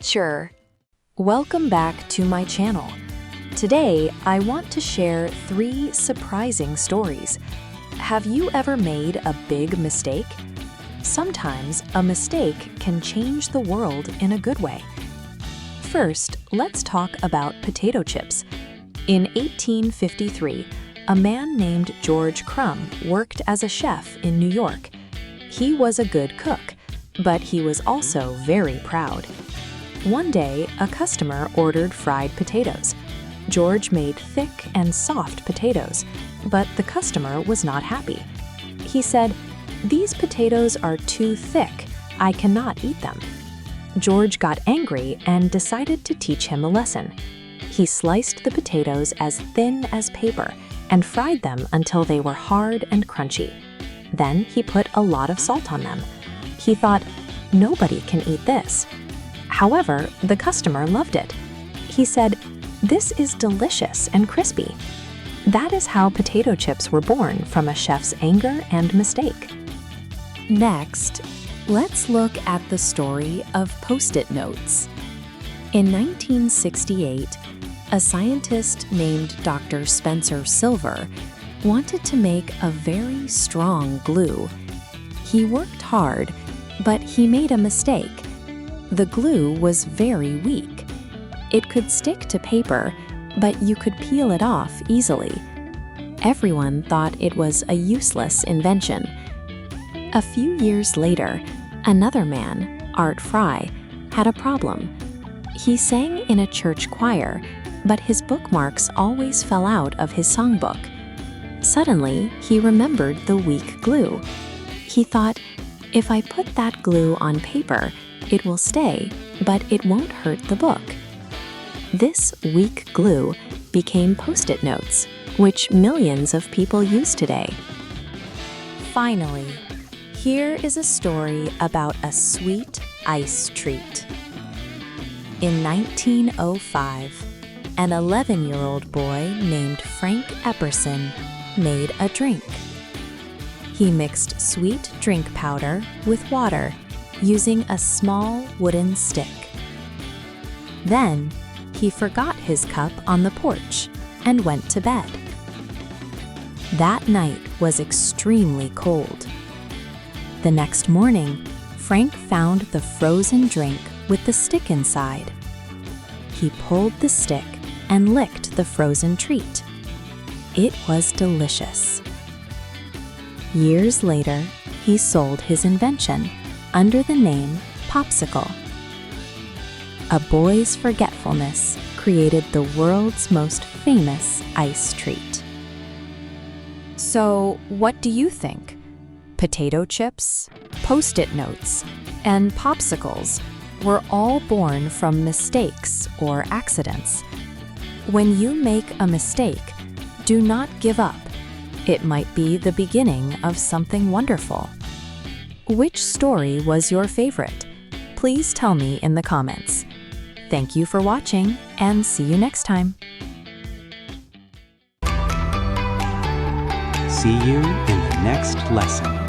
teacher. Welcome back to my channel. Today, I want to share 3 surprising stories. Have you ever made a big mistake? Sometimes a mistake can change the world in a good way. First, let's talk about potato chips. In 1853, a man named George Crumb worked as a chef in New York. He was a good cook, but he was also very proud. One day, a customer ordered fried potatoes. George made thick and soft potatoes, but the customer was not happy. He said, "These potatoes are too thick. I cannot eat them." George got angry and decided to teach him a lesson. He sliced the potatoes as thin as paper and fried them until they were hard and crunchy. Then he put a lot of salt on them. He thought, "Nobody can eat this." However, the customer loved it. He said, "This is delicious and crispy." That is how potato chips were born, from a chef's anger and mistake. Next, let's look at the story of Post-it notes. In 1968, a scientist named Dr. Spencer Silver wanted to make a very strong glue. He worked hard, but he made a mistake. The glue was very weak. It could stick to paper, but you could peel it off easily. Everyone thought it was a useless invention. A few years later, another man, Art Fry, had a problem. He sang in a church choir, but his bookmarks always fell out of his songbook. Suddenly, he remembered the weak glue. He thought, "If I put that glue on paper, it will stay, but it won't hurt the book." This weak glue became Post-it notes, which millions of people use today. Finally, here is a story about a sweet ice treat. In 1905, an 11-year-old boy named Frank Epperson made a drink. He mixed sweet drink powder with water using a small wooden stick. Then, he forgot his cup on the porch and went to bed. That night was extremely cold. The next morning, Frank found the frozen drink with the stick inside. He pulled the stick and licked the frozen treat. It was delicious. Years later, he sold his invention under the name Popsicle. A boy's forgetfulness created the world's most famous ice treat. So, what do you think? Potato chips, Post-it notes, and popsicles were all born from mistakes or accidents. When you make a mistake, do not give up. It might be the beginning of something wonderful. Which story was your favorite? Please tell me in the comments. Thank you for watching, and see you next time. See you in the next lesson.